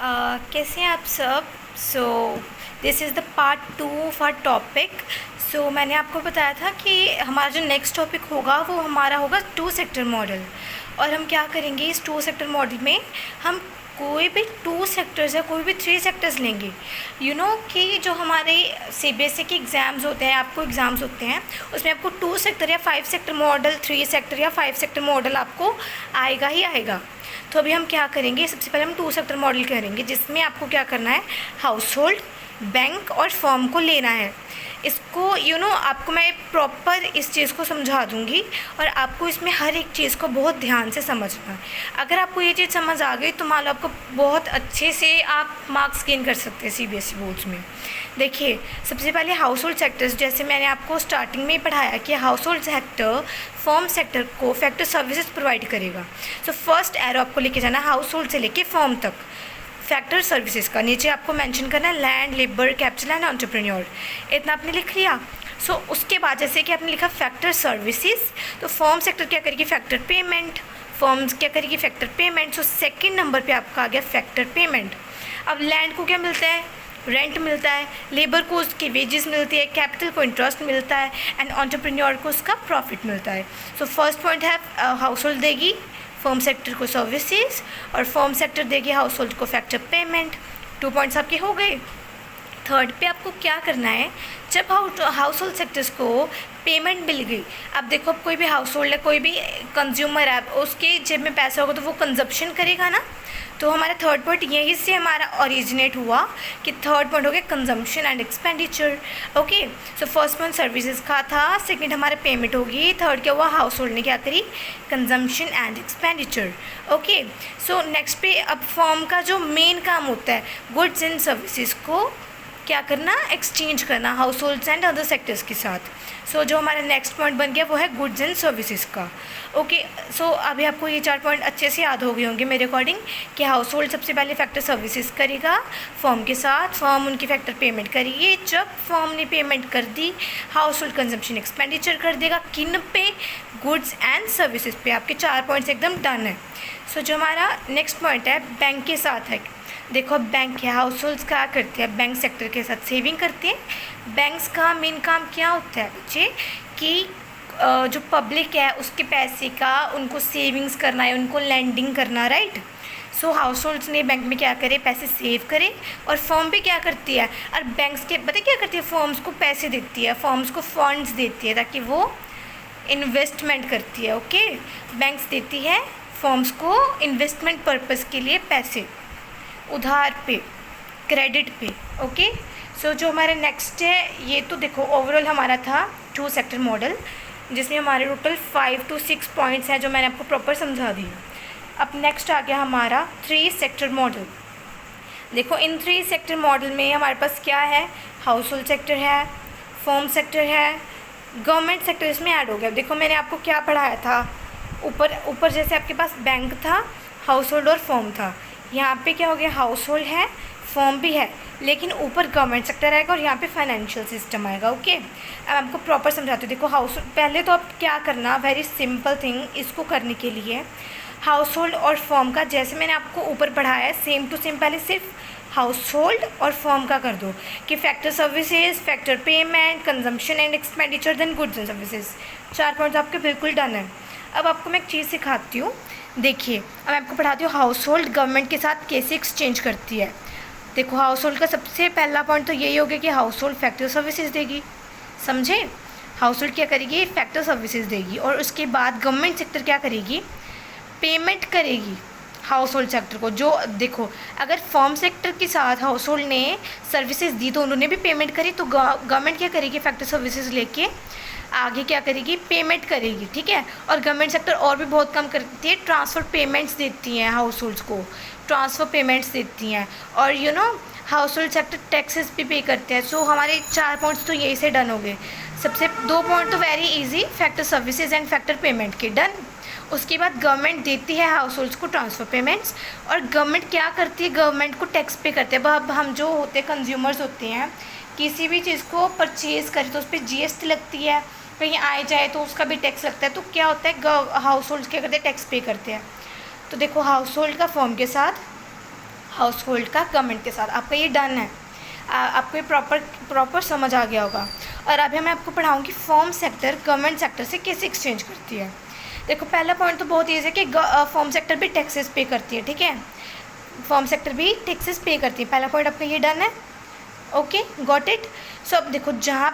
कैसे हैं आप सब। So this is the part 2 of our topic. So मैंने आपको बताया था कि हमारा जो नेक्स्ट टॉपिक होगा वो हमारा होगा 2 सेक्टर मॉडल। और हम क्या करेंगे इस 2 सेक्टर मॉडल में, हम कोई भी 2 सेक्टर्स या कोई भी 3 सेक्टर्स लेंगे। कि जो हमारे सीबीएसई के एग्ज़ाम्स होते हैं, आपको एग्ज़ाम्स होते हैं, उसमें आपको 2 सेक्टर या 5 सेक्टर मॉडल, 3 सेक्टर या 5 सेक्टर मॉडल आपको आएगा ही आएगा। तो अभी हम क्या करेंगे, सबसे पहले हम 2 सेक्टर मॉडल करेंगे, जिसमें आपको क्या करना है, हाउस होल्ड, बैंक और फर्म को लेना है। इसको आपको मैं प्रॉपर इस चीज़ को समझा दूंगी और आपको इसमें हर एक चीज़ को बहुत ध्यान से समझना है। अगर आपको ये चीज़ समझ आ गई तो मान लो आपको बहुत अच्छे से आप मार्क्स गेन कर सकते हैं सीबीएसई बोर्ड्स में। देखिए, सबसे पहले हाउस होल्ड सेक्टर्स, जैसे मैंने आपको स्टार्टिंग में ही पढ़ाया कि house hold sector firm sector को फैक्टर सर्विसेज प्रोवाइड करेगा। सो फर्स्ट एरो आपको लेके जाना है हाउस होल्ड से लेके फर्म तक, फैक्टर सर्विसेज का। नीचे आपको मेंशन करना है land, labour, capital and entrepreneur. इतना आपने लिख लिया। सो उसके बाद जैसे कि आपने लिखा फैक्टर सर्विसेज, तो फर्म सेक्टर क्या करेगी, फैक्टर पेमेंट। फर्म्स क्या करेगी, factor payment. So second number पे आपका आ गया फैक्टर पेमेंट। अब लैंड को क्या मिलता है, रेंट मिलता है। लेबर को उसकी वेजेस मिलती है। कैपिटल को इंटरेस्ट मिलता है एंड एंटरप्रेन्योर को उसका प्रॉफिट मिलता है। सो फर्स्ट पॉइंट है हाउस होल्ड देगी फर्म सेक्टर को सर्विसेज और फर्म सेक्टर देगी हाउस होल्ड को फैक्टर पेमेंट। 2 पॉइंट्स आपके हो गए। थर्ड पे आपको क्या करना है, जब हाउस होल्ड सेक्टर्स को पेमेंट मिल गई, अब देखो, अब कोई भी हाउस होल्ड है, कोई भी कंज्यूमर है, उसके जेब में पैसा होगा तो वो कंजप्शन करेगा ना। तो हमारा थर्ड पॉइंट यहीं से हमारा ओरिजिनेट हुआ कि थर्ड पॉइंट हो गया consumption and expenditure. Okay, so first point services का था, सेकंड हमारा पेमेंट होगी, थर्ड क्या हुआ, हाउस होल्ड ने क्या करी, consumption and expenditure. Okay, so next पे अब फर्म का जो मेन काम होता है गुड्स एंड सर्विसेज को क्या करना, एक्सचेंज करना house holds and other sectors के साथ। सो जो हमारा नेक्स्ट पॉइंट बन गया वो है गुड्स एंड सर्विसेज का। ओके, सो अभी आपको ये 4 पॉइंट अच्छे से याद हो गए होंगे मेरे अकॉर्डिंग कि हाउस होल्ड सबसे पहले फैक्टर सर्विसेज करेगा फर्म के साथ, फर्म उनकी फैक्टर पेमेंट करेगी। जब फर्म ने पेमेंट कर दी, हाउस होल्ड कंजम्पशन एक्सपेंडिचर कर देगा, किन पे, गुड्स एंड सर्विसेज पे। आपके 4 पॉइंट्स एकदम डन है। सो जो हमारा नेक्स्ट पॉइंट है बैंक के साथ है। देखो, बैंक है, हाउस होल्ड्स क्या करते हैं, बैंक सेक्टर के साथ सेविंग करते हैं। बैंक्स का मेन काम क्या होता है बच्चे, कि जो पब्लिक है उसके पैसे का उनको सेविंग्स करना है, उनको लैंडिंग करना, राइट। सो हाउस होल्ड्स ने बैंक में क्या करे, पैसे सेव करे। और फर्म भी क्या करती है, और बैंक्स के पता क्या करती है, फर्म्स को पैसे देती है, फर्म्स को फंड्स देती है ताकि वो इन्वेस्टमेंट करती है। ओके, बैंक्स देती है फर्म्स को इन्वेस्टमेंट पर्पज़ के लिए पैसे, उधार पे, क्रेडिट पे। ओके, सो जो हमारा नेक्स्ट है, ये तो देखो ओवरऑल हमारा था 2 सेक्टर मॉडल, जिसमें हमारे टोटल 5 to 6 पॉइंट्स हैं जो मैंने आपको प्रॉपर समझा दी। अब नेक्स्ट आ गया हमारा 3 सेक्टर मॉडल। देखो, इन 3 सेक्टर मॉडल में हमारे पास क्या है, हाउस होल्ड सेक्टर है, फर्म सेक्टर है, गवर्नमेंट सेक्टर इसमें ऐड हो गया। देखो, मैंने आपको क्या पढ़ाया था, ऊपर जैसे आपके पास बैंक था, हाउस होल्ड और फर्म था, यहाँ पे क्या हो गया, हाउस होल्ड है, फर्म भी है, लेकिन ऊपर गवर्नमेंट सेक्टर आएगा और यहाँ पे फाइनेंशियल सिस्टम आएगा। ओके, अब आपको प्रॉपर समझाती हूँ। देखो, हाउस पहले तो आप क्या करना, वेरी सिंपल थिंग, इसको करने के लिए हाउस होल्ड और फर्म का जैसे मैंने आपको ऊपर पढ़ाया है सेम टू सेम पहले सिर्फ हाउस होल्ड और फर्म का कर दो कि factor services, factor payment, consumption and expenditure, then goods and services. 4 points आपके बिल्कुल डन है। अब आपको मैं एक चीज़ सिखाती हूँ। देखिए, अब मैं आपको पढ़ाती हूँ हाउस होल्ड गवर्नमेंट के साथ कैसे एक्सचेंज करती है। देखो, हाउस होल्ड का सबसे पहला पॉइंट तो यही हो गया कि हाउस होल्ड फैक्टर सर्विसेज देगी, समझे। हाउस होल्ड क्या करेगी, फैक्टर सर्विसेज देगी, और उसके बाद गवर्नमेंट सेक्टर क्या करेगी, पेमेंट करेगी हाउस होल्ड सेक्टर को। जो देखो, अगर फर्म सेक्टर के साथ हाउस होल्ड ने सर्विसेज दी तो उन्होंने भी पेमेंट करी, तो गवर्नमेंट क्या करेगी, फैक्टर सर्विसेज लेके आगे क्या करेगी, पेमेंट करेगी, ठीक है। और गवर्नमेंट सेक्टर और भी बहुत काम करती है, ट्रांसफ़र पेमेंट्स देती हैं हाउस होल्ड्स को, ट्रांसफ़र पेमेंट्स देती हैं, और हाउस होल्ड सेक्टर टैक्सेस भी पे करते हैं। सो हमारे 4 पॉइंट्स तो यही से डन हो गए। सबसे 2 पॉइंट तो very easy, factor services and factor payment के, डन। उसके बाद गवर्नमेंट देती है हाउस होल्ड्स को ट्रांसफ़र पेमेंट्स, और गवर्नमेंट क्या करती है, गवर्नमेंट को टैक्स पे करते हैं। अब हम जो होते हैं कंज्यूमर्स होते हैं, किसी भी चीज़ को परचेज़ करें तो उस पर जीएसटी लगती है, कहीं आए जाए तो उसका भी टैक्स लगता है। तो क्या होता है, हाउस होल्ड क्या करते हैं, टैक्स पे करते हैं। तो देखो, हाउस होल्ड का फर्म के साथ हाउस होल्ड का गवर्नमेंट के साथ। आपका ये डन है, आपको ये प्रॉपर समझ आ गया होगा। और अभी मैं आपको पढ़ाऊँगी फर्म सेक्टर गवर्नमेंट सेक्टर से कैसे एक्सचेंज करती है। देखो पहला पॉइंट तो बहुत ईजी है कि फर्म सेक्टर भी टैक्सेस पे करती है, ठीक है, फर्म सेक्टर भी टैक्सेस पे करती है। पहला पॉइंट आपका ये डन है, ओके, गॉट इट। सो अब देखो जहाँ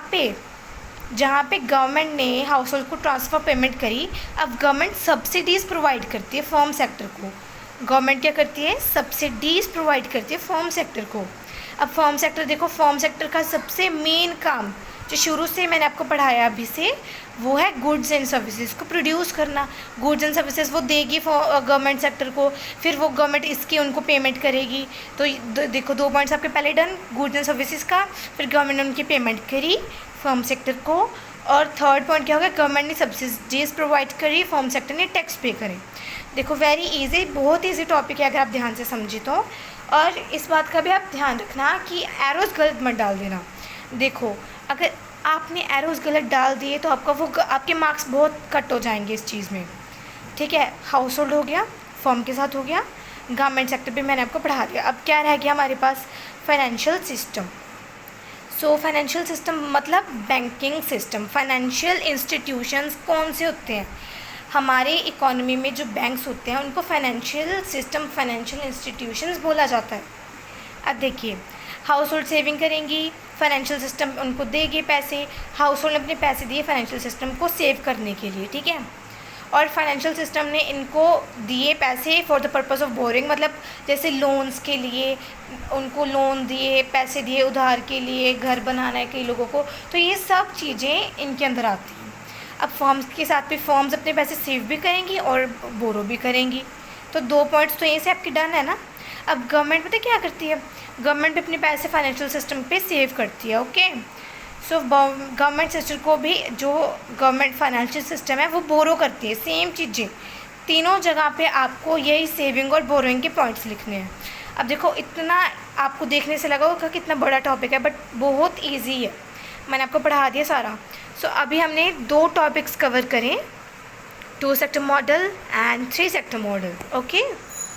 पे गवर्नमेंट ने हाउस होल्ड को ट्रांसफ़र पेमेंट करी, अब गवर्नमेंट सब्सिडीज़ प्रोवाइड करती है फर्म सेक्टर को। गवर्नमेंट क्या करती है, सब्सिडीज़ प्रोवाइड करती है फर्म सेक्टर को। अब फर्म सेक्टर देखो, फर्म सेक्टर का सबसे मेन काम जो शुरू से मैंने आपको पढ़ाया अभी से, वो है गुड्स एंड सर्विसेज को प्रोड्यूस करना। गुड्स एंड सर्विसेज वो देगी गवर्नमेंट सेक्टर को, फिर वो गवर्नमेंट इसकी उनको पेमेंट करेगी। तो देखो 2 पॉइंट्स आपके पहले डन, गुड्स एंड सर्विसेज का, फिर गवर्नमेंट ने उनकी पेमेंट करी फर्म सेक्टर को। और थर्ड पॉइंट क्या होगा, गवर्नमेंट ने सब्सिडीज़ प्रोवाइड करी, फर्म सेक्टर ने टैक्स पे करे। देखो वेरी इजी, बहुत ईजी टॉपिक है अगर आप ध्यान से समझे तो। और इस बात का भी आप ध्यान रखना कि एरोज़ गलत मत डाल देना। देखो अगर आपने एरोज़ गलत डाल दिए तो आपके मार्क्स बहुत कट हो जाएंगे इस चीज़ में, ठीक है। हाउस होल्ड हो गया, फर्म के साथ हो गया, गवर्नमेंट सेक्टर भी मैंने आपको पढ़ा दिया। अब क्या रह गया हमारे पास, financial system. So financial system मतलब बैंकिंग सिस्टम। फाइनेंशियल इंस्टीट्यूशंस कौन से होते हैं, हमारे इकोनॉमी में जो बैंक्स होते हैं उनको फाइनेंशियल सिस्टम, फाइनेंशियल इंस्टीट्यूशंस बोला जाता है। अब देखिए, हाउस होल्ड सेविंग करेंगी, फाइनेंशियल सिस्टम उनको देगी पैसे, हाउस होल्ड ने अपने पैसे दिए फाइनेंशियल सिस्टम को सेव करने के लिए, ठीक है। और फाइनेंशियल सिस्टम ने इनको दिए पैसे for the purpose of boring, मतलब जैसे लोन्स के लिए उनको लोन दिए, पैसे दिए उधार के लिए, घर बनाना है कई लोगों को, तो ये सब चीज़ें इनके अंदर आती हैं। अब फर्म्स के साथ भी फर्म्स अपने पैसे सेव भी करेंगी और बोरो भी करेंगी। तो 2 पॉइंट्स तो यहीं से आपकी डन है ना। अब गवर्नमेंट पता क्या करती है, गवर्नमेंट भी अपने पैसे फाइनेंशियल सिस्टम पे सेव करती है, ओके। सो गवर्नमेंट सिस्टम को भी जो गवर्नमेंट फाइनेंशियल सिस्टम है वो बोरो करती है, सेम चीज़ें। तीनों जगह पे आपको यही सेविंग और बोरोइंग के पॉइंट्स लिखने हैं। अब देखो इतना आपको देखने से लगा होगा कितना बड़ा टॉपिक है, बट बहुत ईजी है, मैंने आपको पढ़ा दिया सारा। सो अभी हमने 2 टॉपिक्स कवर करें, 2 sector model and 3 sector model, okay.